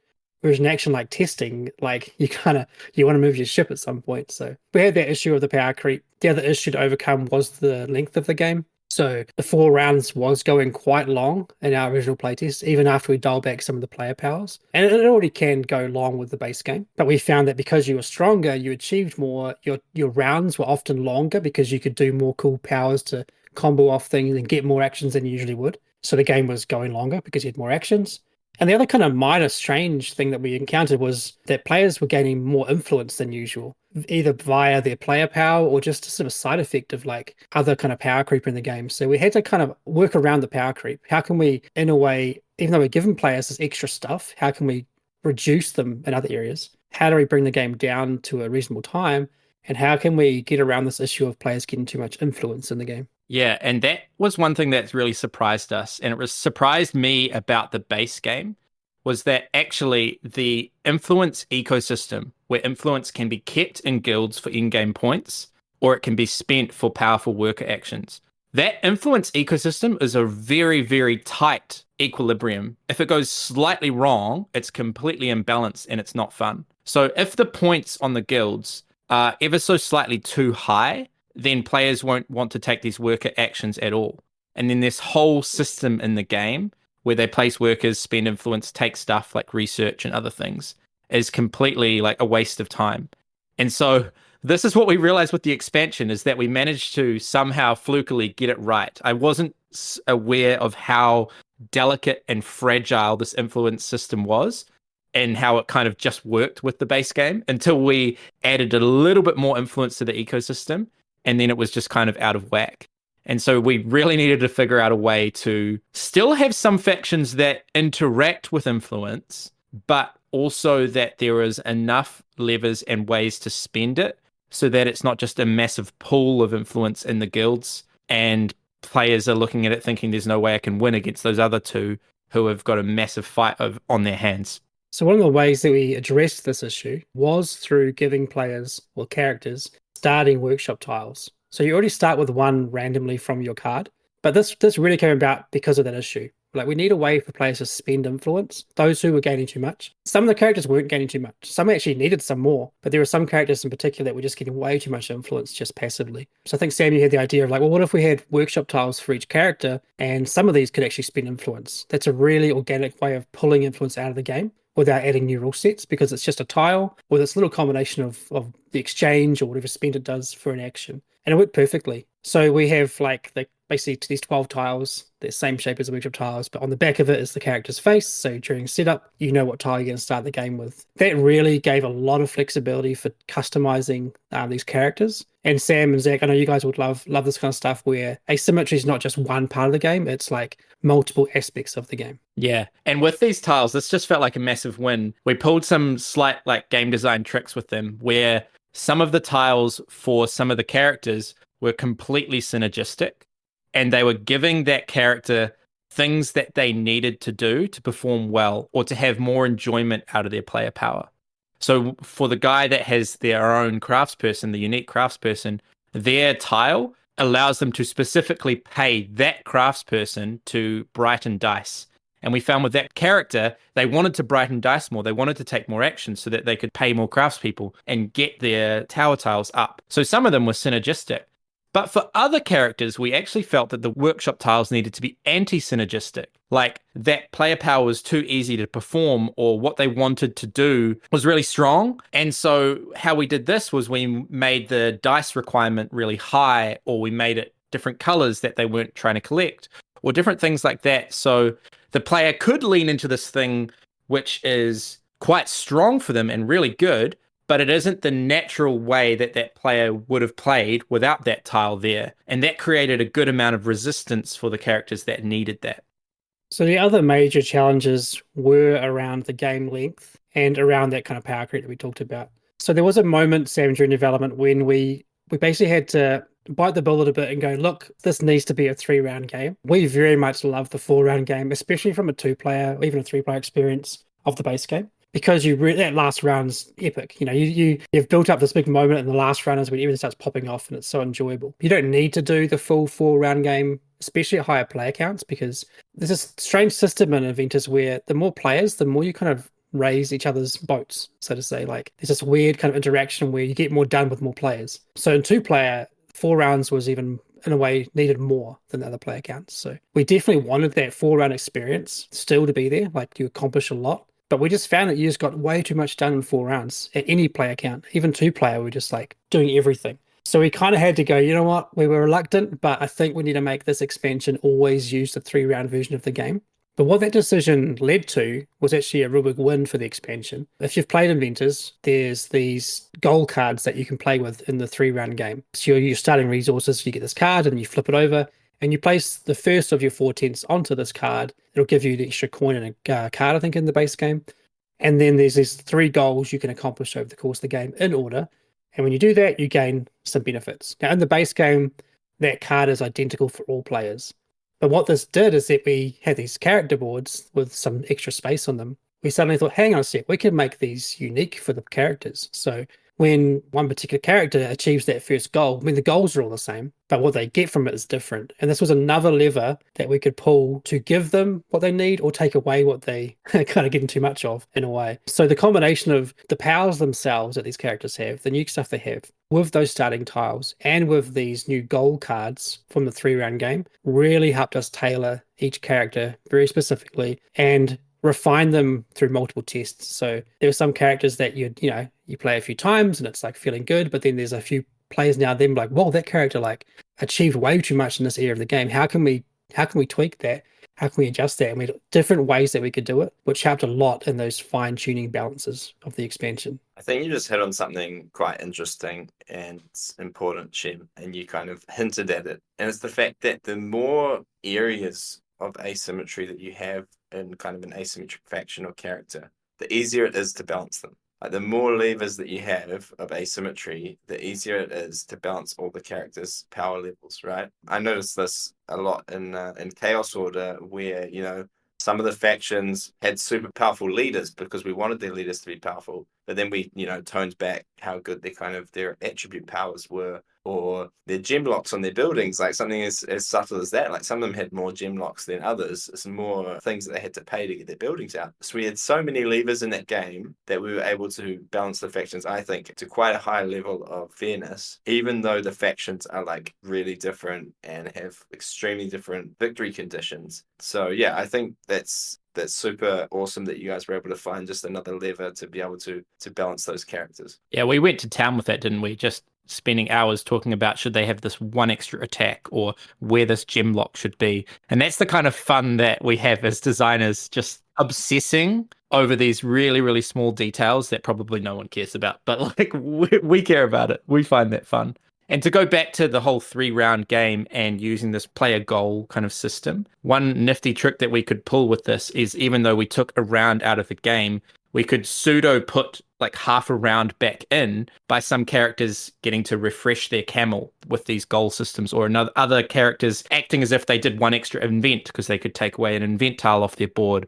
Whereas an action like testing, you want to move your ship at some point. So we had that issue of the power creep. The other issue to overcome was the length of the game. So the 4 rounds was going quite long in our original playtest, even after we dialed back some of the player powers. And it already can go long with the base game. But we found that because you were stronger, you achieved more. Your rounds were often longer because you could do more cool powers to combo off things and get more actions than you usually would. So the game was going longer because you had more actions. And the other kind of minor strange thing that we encountered was that players were gaining more influence than usual, either via their player power or just a sort of side effect of other kind of power creep in the game. So we had to kind of work around the power creep. How can we, in a way, even though we're giving players this extra stuff, how can we reduce them in other areas? How do we bring the game down to a reasonable time? And how can we get around this issue of players getting too much influence in the game? Yeah, and that was one thing that's really surprised us, and it was surprised me about the base game, was that actually the influence ecosystem, where influence can be kept in guilds for in-game points, or it can be spent for powerful worker actions. That influence ecosystem is a very, very tight equilibrium. If it goes slightly wrong, it's completely imbalanced and it's not fun. So if the points on the guilds are ever so slightly too high, then players won't want to take these worker actions at all. And then this whole system in the game where they place workers, spend influence, take stuff like research and other things is completely like a waste of time. And so this is what we realized with the expansion, is that we managed to somehow flukily get it right. I wasn't aware of how delicate and fragile this influence system was and how it kind of just worked with the base game until we added a little bit more influence to the ecosystem, and then it was just kind of out of whack. And so we really needed to figure out a way to still have some factions that interact with influence, but also that there is enough levers and ways to spend it so that it's not just a massive pool of influence in the guilds and players are looking at it thinking there's no way I can win against those other two who have got a massive fight on their hands. So one of the ways that we addressed this issue was through giving players or characters starting workshop tiles. So you already start with one randomly from your card, but this really came about because of that issue. Like, we need a way for players to spend influence, those who were gaining too much. Some of the characters weren't gaining too much. Some actually needed some more, but there were some characters in particular that were just getting way too much influence just passively. So I think, Sam, you had the idea of like, well, what if we had workshop tiles for each character and some of these could actually spend influence? That's a really organic way of pulling influence out of the game without adding new rule sets, because it's just a tile with this little combination of the exchange or whatever spend it does for an action. And it worked perfectly. So we have like basically these 12 tiles, the same shape as the workshop tiles, but on the back of it is the character's face. So during setup, you know what tile you're going to start the game with. That really gave a lot of flexibility for customizing these characters. And Sam and Zach, I know you guys would love this kind of stuff where asymmetry is not just one part of the game, it's like multiple aspects of the game. Yeah. And with these tiles, this just felt like a massive win. We pulled some slight like game design tricks with them where some of the tiles for some of the characters were completely synergistic, and they were giving that character things that they needed to do to perform well or to have more enjoyment out of their player power. So for the guy that has their own craftsperson, the unique craftsperson, their tile allows them to specifically pay that craftsperson to brighten dice. And we found with that character, they wanted to brighten dice more. They wanted to take more action so that they could pay more craftspeople and get their tower tiles up. So some of them were synergistic. But for other characters, we actually felt that the workshop tiles needed to be anti-synergistic. Like that player power was too easy to perform, or what they wanted to do was really strong. And so how we did this was we made the dice requirement really high, or we made it different colors that they weren't trying to collect, or different things like that. So the player could lean into this thing which is quite strong for them and really good, but it isn't the natural way that that player would have played without that tile there. And that created a good amount of resistance for the characters that needed that. So the other major challenges were around the game length and around that kind of power creep that we talked about. So there was a moment, Sam, during development when we basically had to bite the bullet a bit and go, look, this needs to be a 3-round game. We very much love the 4-round game, especially from a 2-player or even a 3-player experience of the base game. Because that last round's epic. You know, you've built up this big moment in the last round is when everything starts popping off and it's so enjoyable. You don't need to do the full 4-round game, especially at higher player counts, because there's this strange system in Inventors where the more players, the more you kind of raise each other's boats, so to say. Like, there's this weird kind of interaction where you get more done with more players. So in 2-player, 4 rounds was even, in a way, needed more than the other player counts. So we definitely wanted that 4-round experience still to be there. Like, you accomplish a lot. But we just found that you just got way too much done in 4 rounds at any player count. Even 2-player, we're just like doing everything. So we kind of had to go, you know what? We were reluctant, but I think we need to make this expansion always use the 3-round version of the game. But what that decision led to was actually a real big win for the expansion. If you've played Inventors, there's these goal cards that you can play with in the 3-round game. So you're starting resources, you get this card and you flip it over, and you place the first of your 4 tenths onto this card. It'll give you the extra coin and a card, I think, in the base game. And then there's these 3 goals you can accomplish over the course of the game in order. And when you do that, you gain some benefits. Now, in the base game, that card is identical for all players. But what this did is that we had these character boards with some extra space on them. We suddenly thought, hang on a sec, we can make these unique for the characters. So when one particular character achieves that first goal, I mean, the goals are all the same, but what they get from it is different. And this was another lever that we could pull to give them what they need or take away what they kind of getting too much of in a way. So the combination of the powers themselves that these characters have, the new stuff they have, with those starting tiles and with these new goal cards from the 3-round game really helped us tailor each character very specifically and refine them through multiple tests. So there are some characters that you play a few times and it's like feeling good, but then there's a few players now then like, whoa, that character like achieved way too much in this area of the game. How can we tweak that? How can we adjust that? And we had different ways that we could do it, which helped a lot in those fine-tuning balances of the expansion. I think you just hit on something quite interesting and important, Shem, and you kind of hinted at it. And it's the fact that the more areas of asymmetry that you have in kind of an asymmetric faction or character, the easier it is to balance them. Like the more levers that you have of asymmetry, the easier it is to balance all the characters' power levels, right? I noticed this a lot in Chaos Order, where some of the factions had super powerful leaders because we wanted their leaders to be powerful, but then we toned back how good their attribute powers were, or their gem locks on their buildings, like something as subtle as that. Like some of them had more gem locks than others, some more things that they had to pay to get their buildings out. So we had so many levers in that game that we were able to balance the factions, I think, to quite a high level of fairness, even though the factions are like really different and have extremely different victory conditions. So yeah, I think that's super awesome that you guys were able to find just another lever to be able to balance those characters. Yeah, we went to town with that, didn't we? Just spending hours talking about should they have this one extra attack or where this gem lock should be. And that's the kind of fun that we have as designers, just obsessing over these really, really small details that probably no one cares about. But like we care about it. We find that fun. And to go back to the whole 3-round game and using this player goal kind of system, one nifty trick that we could pull with this is even though we took a round out of the game, we could pseudo put like half a round back in by some characters getting to refresh their camel with these goal systems, or other characters acting as if they did one extra invent because they could take away an invent tile off their board.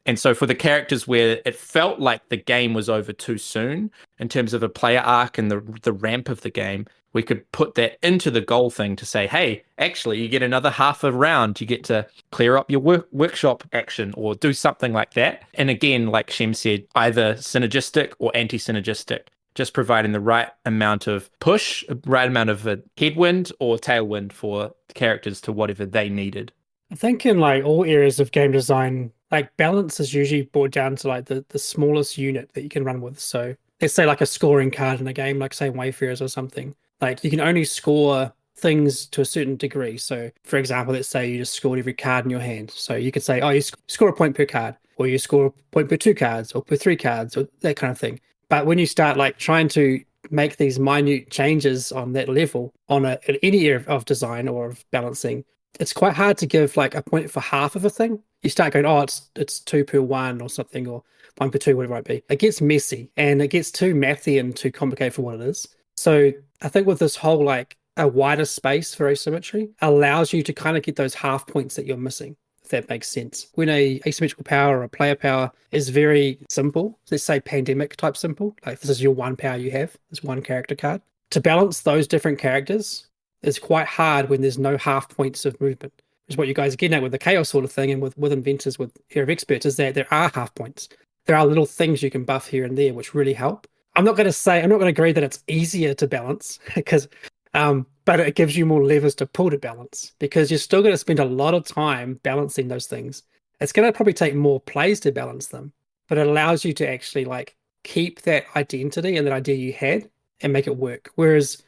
And so for the characters where it felt like the game was over too soon in terms of a player arc and the ramp of the game, we could put that into the goal thing to say, hey, actually, you get another half a round. You get to clear up your workshop action or do something like that. And again, like Shem said, either synergistic or anti-synergistic, just providing the right amount of push, right amount of headwind or tailwind for the characters to whatever they needed. I think in like all areas of game design, like balance is usually brought down to like the smallest unit that you can run with. So let's say like a scoring card in a game, like say Wayfarers or something. Like you can only score things to a certain degree. So for example, let's say you just scored every card in your hand. So you could say, oh, you score a point per card, or you score a point per 2 cards, or per 3 cards, or that kind of thing. But when you start like trying to make these minute changes on that level on any area of design or of balancing, it's quite hard to give like a point for half of a thing. You start going, oh, it's 2 per 1 or something, or 1 per 2, whatever it might be. It gets messy and it gets too mathy and too complicated for what it is. So I think with this whole like a wider space for asymmetry allows you to kind of get those half points that you're missing, if that makes sense. When a asymmetrical power or a player power is very simple, let's say pandemic type simple, like this is your one power you have, this one character card. To balance those different characters is quite hard when there's no half points of movement. Which is what you guys are getting at with the chaos sort of thing, and with Inventors, with Area of Experts, is that there are half points. There are little things you can buff here and there which really help. I'm not going to agree that it's easier to balance because but it gives you more levers to pull to balance, because you're still going to spend a lot of time balancing those things. It's going to probably take more plays to balance them, but it allows you to actually like keep that identity and that idea you had and make it work. Whereas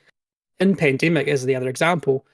in Pandemic, as the other example,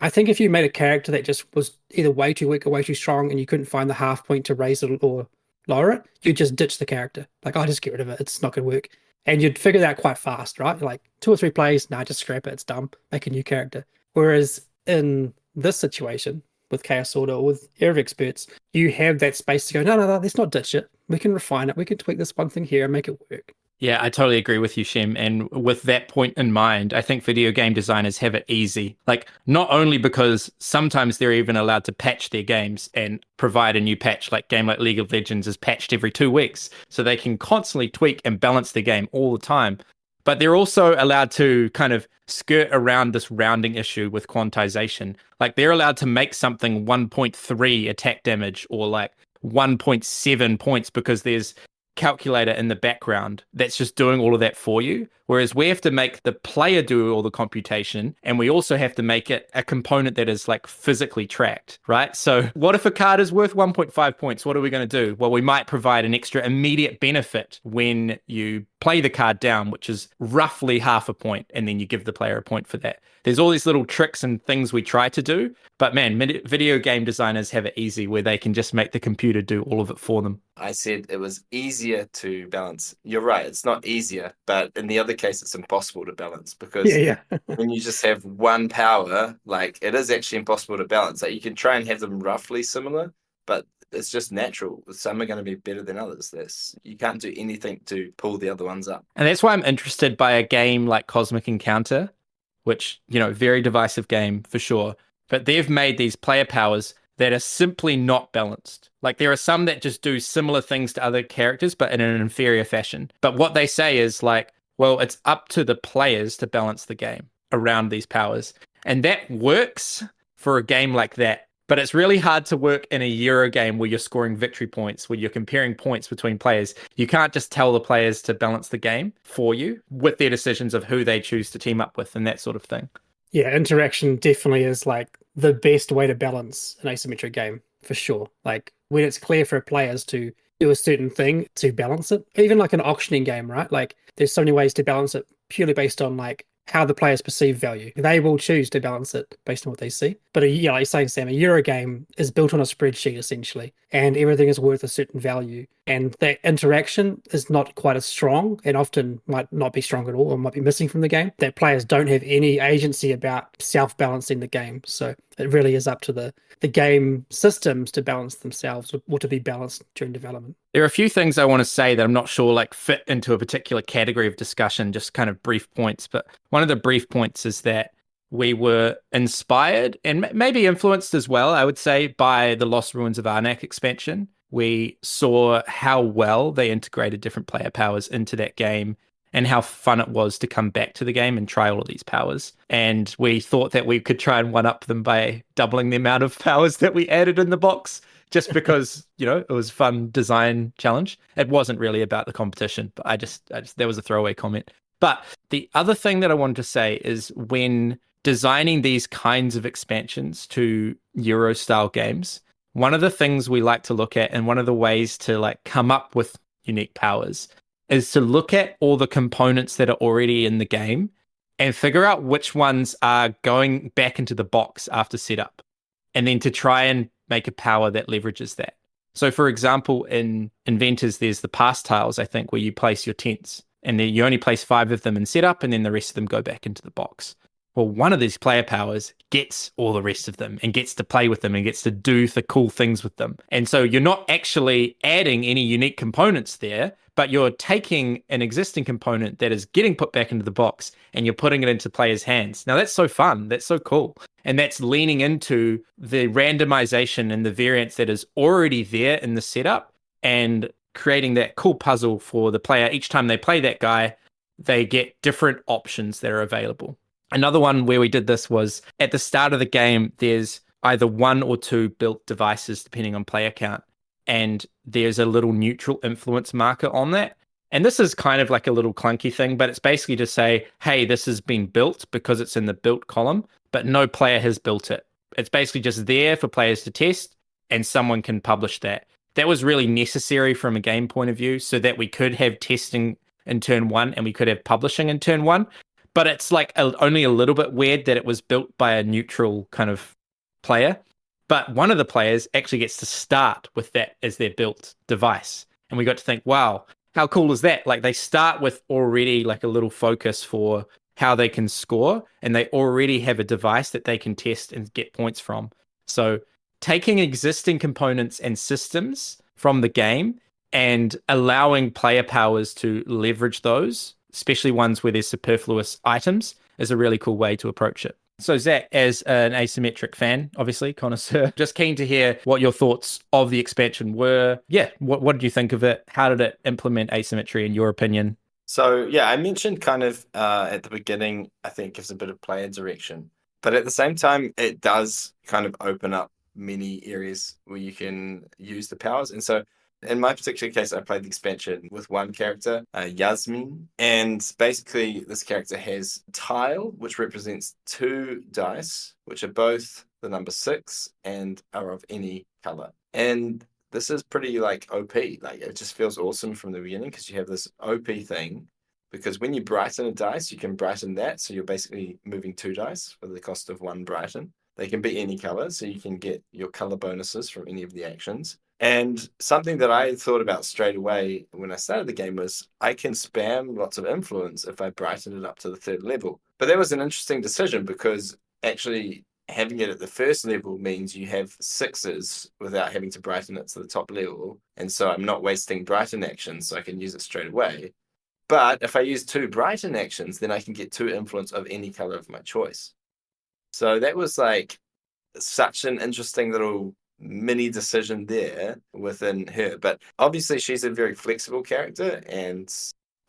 I think if you made a character that just was either way too weak or way too strong and you couldn't find the half point to raise it or lower it, you'd just ditch the character. Like, oh, just get rid of it. It's not going to work. And you'd figure that out quite fast, right? Like 2 or 3 plays, just scrap it. It's dumb. Make a new character. Whereas in this situation with Chaos Order or with Area of Experts, you have that space to go, no, let's not ditch it. We can refine it. We can tweak this one thing here and make it work. Yeah, I totally agree with you, Shem. And with that point in mind, I think video game designers have it easy. Like, not only because sometimes they're even allowed to patch their games and provide a new patch, like game like League of Legends is patched every 2 weeks. So they can constantly tweak and balance the game all the time. But they're also allowed to kind of skirt around this rounding issue with quantization. Like, they're allowed to make something 1.3 attack damage or like 1.7 points because there's calculator in the background that's just doing all of that for you. Whereas we have to make the player do all the computation, and we also have to make it a component that is like physically tracked, right? So what if a card is worth 1.5 points? What are we going to do? Well, we might provide an extra immediate benefit when you play the card down, which is roughly half a point, and then you give the player a point for that. There's all these little tricks and things we try to do, but man, video game designers have it easy where they can just make the computer do all of it for them. I said it was easier to balance. You're right, it's not easier, but in the other case, it's impossible to balance because Yeah. when you just have one power, like it is actually impossible to balance. Like you can try and have them roughly similar, but it's just natural. Some are going to be better than others. You can't do anything to pull the other ones up. And that's why I'm interested by a game like Cosmic Encounter, which, very divisive game for sure. But they've made these player powers that are simply not balanced. Like there are some that just do similar things to other characters, but in an inferior fashion. But what they say is like, well, it's up to the players to balance the game around these powers. And that works for a game like that. But it's really hard to work in a Euro game where you're scoring victory points, where you're comparing points between players. You can't just tell the players to balance the game for you with their decisions of who they choose to team up with and that sort of thing. Yeah, interaction definitely is like the best way to balance an asymmetric game, for sure. Like when it's clear for players to do a certain thing to balance it, even like an auctioning game, right? Like there's so many ways to balance it purely based on like how the players perceive value. They will choose to balance it based on what they see. But like you're saying, Sam, a Euro game is built on a spreadsheet essentially, and everything is worth a certain value. And that interaction is not quite as strong and often might not be strong at all or might be missing from the game. That players don't have any agency about self-balancing the game. So it really is up to the game systems to balance themselves or to be balanced during development. There are a few things I want to say that I'm not sure like fit into a particular category of discussion, just kind of brief points. But one of the brief points is that we were inspired and maybe influenced as well, I would say, by the Lost Ruins of Arnak expansion. We saw how well they integrated different player powers into that game and how fun it was to come back to the game and try all of these powers. And we thought that we could try and one-up them by doubling the amount of powers that we added in the box, just because, it was a fun design challenge. It wasn't really about the competition, but I just that was a throwaway comment. But the other thing that I wanted to say is when designing these kinds of expansions to Euro-style games, one of the things we like to look at and one of the ways to like come up with unique powers is to look at all the components that are already in the game and figure out which ones are going back into the box after setup, and then to try and make a power that leverages that. So for example, in Inventors, there's the pass tiles, I think, where you place your tents, and then you only place 5 of them in setup, and then the rest of them go back into the box. Well, one of these player powers gets all the rest of them and gets to play with them and gets to do the cool things with them. And so you're not actually adding any unique components there, but you're taking an existing component that is getting put back into the box and you're putting it into players' hands. Now, that's so fun. That's so cool. And that's leaning into the randomization and the variance that is already there in the setup and creating that cool puzzle for the player. Each time they play that guy, they get different options that are available. Another one where we did this was at the start of the game, there's either 1 or 2 built devices, depending on player count. And there's a little neutral influence marker on that. And this is kind of like a little clunky thing, but it's basically to say, hey, this has been built because it's in the built column, but no player has built it. It's basically just there for players to test, and someone can publish that. That was really necessary from a game point of view so that we could have testing in turn 1 and we could have publishing in turn 1. But it's like only a little bit weird that it was built by a neutral kind of player. But one of the players actually gets to start with that as their built device. And we got to think, wow, how cool is that? Like they start with already like a little focus for how they can score. And they already have a device that they can test and get points from. So taking existing components and systems from the game and allowing player powers to leverage those, especially ones where there's superfluous items, is a really cool way to approach it. So Zach, as an asymmetric fan, obviously, connoisseur, just keen to hear what your thoughts of the expansion were. Yeah, what did you think of it? How did it implement asymmetry in your opinion? So yeah, I mentioned kind of at the beginning, I think gives a bit of player direction, but at the same time, it does kind of open up many areas where you can use the powers. And so in my particular case, I played the expansion with one character, Yasmin, and basically this character has tile, which represents 2 dice, which are both the number 6 and are of any color. And this is pretty like OP. Like it just feels awesome from the beginning because you have this OP thing. Because when you brighten a dice, you can brighten that. So you're basically moving 2 dice for the cost of 1 brighten. They can be any color, so you can get your color bonuses from any of the actions. And something that I thought about straight away when I started the game was I can spam lots of influence if I brighten it up to the 3rd level. But that was an interesting decision because actually having it at the 1st level means you have 6s without having to brighten it to the top level. And so I'm not wasting brighten actions, so I can use it straight away. But if I use 2 brighten actions, then I can get 2 influence of any color of my choice. So that was like such an interesting little mini decision there within her. But obviously she's a very flexible character, and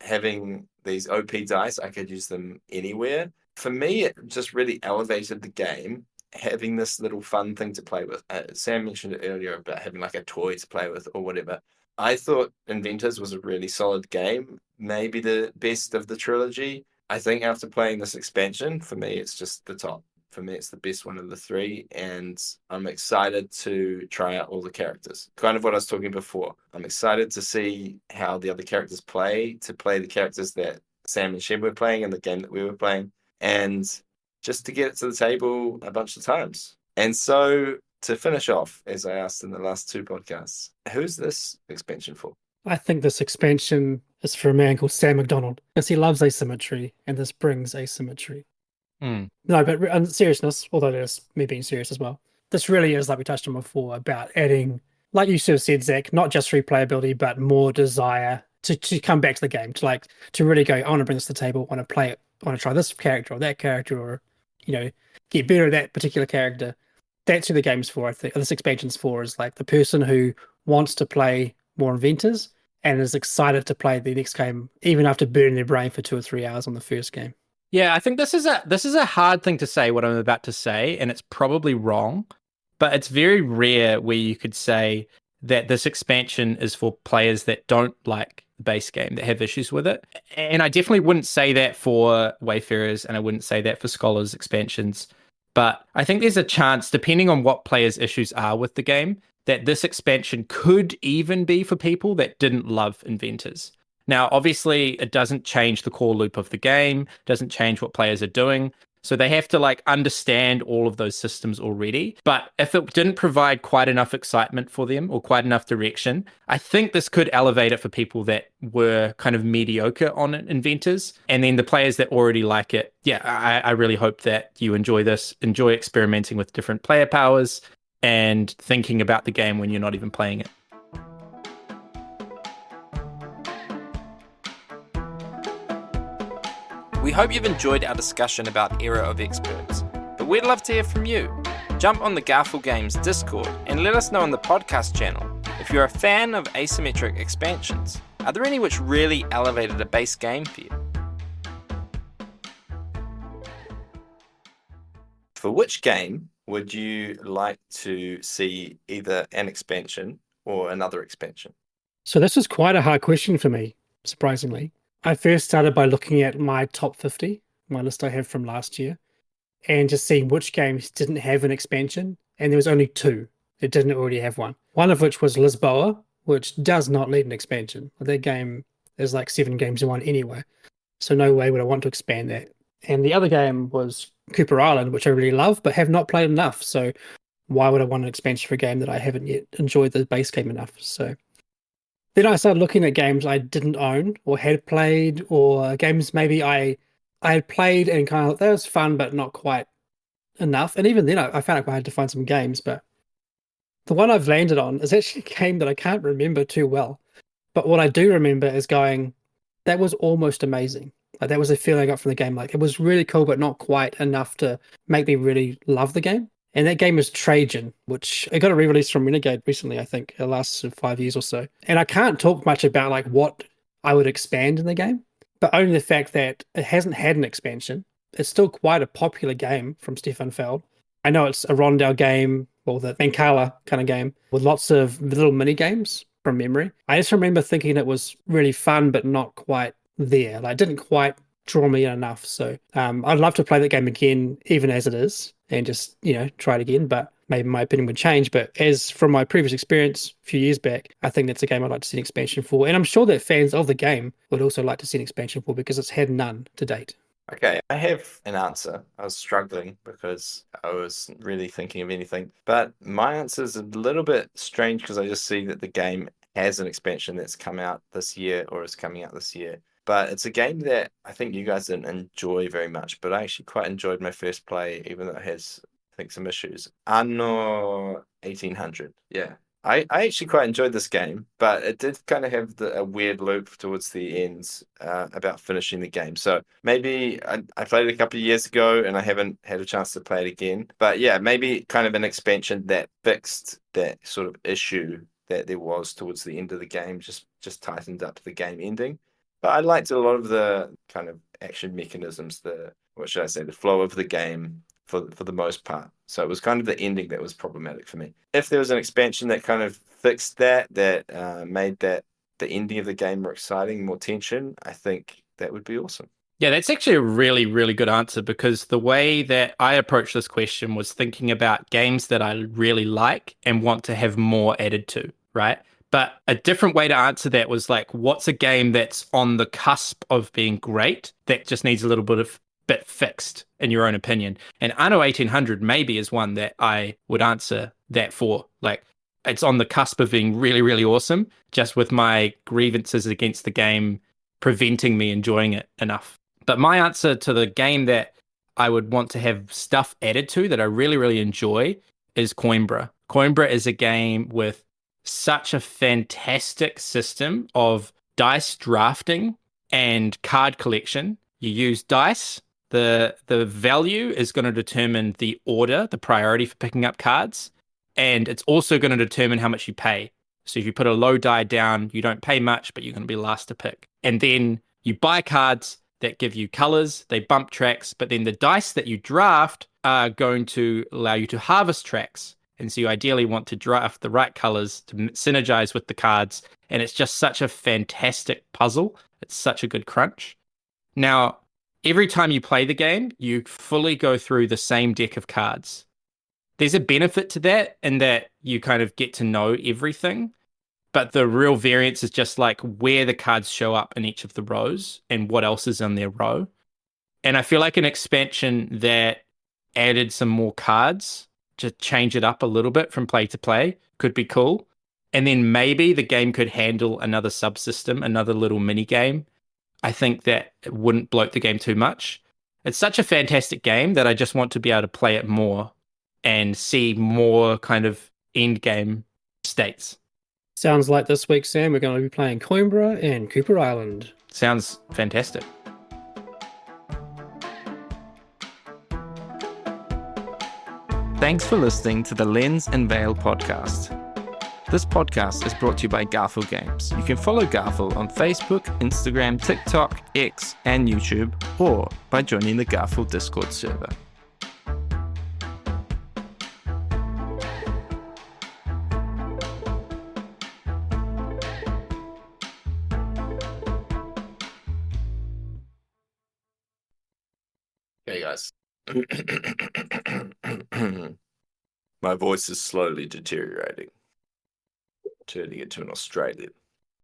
having these OP dice, I could use them anywhere. For me, it just really elevated the game, having this little fun thing to play with. Sam mentioned it earlier about having like a toy to play with or whatever. I thought Inventors was a really solid game, maybe the best of the trilogy. I think after playing this expansion, for me, it's just the top. For me, it's the best one of the 3, and I'm excited to try out all the characters. Kind of what I was talking before. I'm excited to see how the other characters play, to play the characters that Sam and Shem were playing in the game that we were playing, and just to get it to the table a bunch of times. And so to finish off, as I asked in the last 2 podcasts, who's this expansion for? I think this expansion is for a man called Sam Macdonald, because he loves asymmetry, and this brings asymmetry. No, but in seriousness, although there's me being serious as well, this really is, like we touched on before, about adding, like you sort of said, Zach, not just replayability, but more desire to come back to the game, to really go, I want to bring this to the table, I want to play it, I want to try this character or that character, or, get better at that particular character. That's who the game's for, I think. This expansion's for, is like the person who wants to play more Inventors and is excited to play the next game, even after burning their brain for 2 or 3 hours on the first game. Yeah, I think this is a hard thing to say, what I'm about to say, and it's probably wrong, but it's very rare where you could say that this expansion is for players that don't like the base game, that have issues with it. And I definitely wouldn't say that for Wayfarers, and I wouldn't say that for Scholars expansions. But I think there's a chance, depending on what players' issues are with the game, that this expansion could even be for people that didn't love Inventors. Now, obviously, it doesn't change the core loop of the game, doesn't change what players are doing. So they have to understand all of those systems already. But if it didn't provide quite enough excitement for them or quite enough direction, I think this could elevate it for people that were kind of mediocre on Inventors. And then the players that already like it, I really hope that you enjoy this, enjoy experimenting with different player powers and thinking about the game when you're not even playing it. We hope you've enjoyed our discussion about Era of Experts, but we'd love to hear from you. Jump on the Garphill Games Discord and let us know on the podcast channel if you're a fan of asymmetric expansions. Are there any which really elevated a base game for you? For which game would you like to see either an expansion or another expansion? So this is quite a hard question for me, surprisingly. I first started by looking at my top 50, my list I have from last year, and just seeing which games didn't have an expansion. And there was only 2 that didn't already have one. One of which was Lisboa, which does not need an expansion. That game is like 7 games in one anyway. So no way would I want to expand that. And the other game was Cooper Island, which I really love, but have not played enough. So why would I want an expansion for a game that I haven't yet enjoyed the base game enough? So then I started looking at games I didn't own or had played, or games maybe I had played and kind of, that was fun, but not quite enough. And even then, I found it quite hard to find some games. But the one I've landed on is actually a game that I can't remember too well. But what I do remember is going, that was almost amazing. Like that was a feeling I got from the game. Like it was really cool, but not quite enough to make me really love the game. And that game is Trajan, which it got a re-release from Renegade recently, I think. It lasts 5 years or so. And I can't talk much about like what I would expand in the game, but only the fact that it hasn't had an expansion. It's still quite a popular game from Stefan Feld. I know it's a Rondell game or the Mancala kind of game with lots of little mini games from memory. I just remember thinking it was really fun, but not quite there. Like, it didn't quite draw me in enough. So I'd love to play that game again, even as it is, and just, try it again. But maybe my opinion would change. But as from my previous experience a few years back, I think that's a game I'd like to see an expansion for. And I'm sure that fans of the game would also like to see an expansion for because it's had none to date. Okay, I have an answer. I was struggling because I was really thinking of anything. But my answer is a little bit strange because I just see that the game has an expansion that's come out this year or is coming out this year. But it's a game that I think you guys didn't enjoy very much, but I actually quite enjoyed my first play, even though it has, I think, some issues. Anno 1800. Yeah. I actually quite enjoyed this game, but it did kind of have a weird loop towards the end about finishing the game. So maybe I played it a couple of years ago and I haven't had a chance to play it again. But yeah, maybe kind of an expansion that fixed that sort of issue that there was towards the end of the game, just tightened up the game ending. But I liked a lot of the kind of action mechanisms, what should I say, the flow of the game for the most part. So it was kind of the ending that was problematic for me. If there was an expansion that kind of fixed that made the ending of the game more exciting, more tension, I think that would be awesome. Yeah, that's actually a really, really good answer because the way that I approached this question was thinking about games that I really like and want to have more added to, right? But a different way to answer that was like, what's a game that's on the cusp of being great that just needs a little bit fixed in your own opinion? And Anno 1800 maybe is one that I would answer that for. Like, it's on the cusp of being really, really awesome, just with my grievances against the game preventing me enjoying it enough. But my answer to the game that I would want to have stuff added to that I really, really enjoy is Coimbra. Coimbra is a game with such a fantastic system of dice drafting and card collection. You use dice. The value is going to determine the order, the priority for picking up cards, and it's also going to determine how much you pay. So if you put a low die down, you don't pay much, but you're going to be last to pick. And then you buy cards that give you colors, they bump tracks, but then the dice that you draft are going to allow you to harvest tracks. And so you ideally want to draft the right colors to synergize with the cards. And it's just such a fantastic puzzle. It's such a good crunch. Now, every time you play the game, you fully go through the same deck of cards. There's a benefit to that in that you kind of get to know everything. But the real variance is just like where the cards show up in each of the rows and what else is in their row. And I feel like an expansion that added some more cards to change it up a little bit from play to play could be cool. And then maybe the game could handle another subsystem, another little mini game. I think that it wouldn't bloat the game too much. It's such a fantastic game that I just want to be able to play it more and see more kind of end game states. Sounds like this week, Sam, we're going to be playing Coimbra and Cooper Island. Sounds fantastic. Thanks for listening to the Lens and Veil podcast. This podcast is brought to you by Garphill Games. You can follow Garphill on Facebook, Instagram, TikTok, X, and YouTube, or by joining the Garphill Discord server. Okay, guys. My voice is slowly deteriorating, turning into an Australian.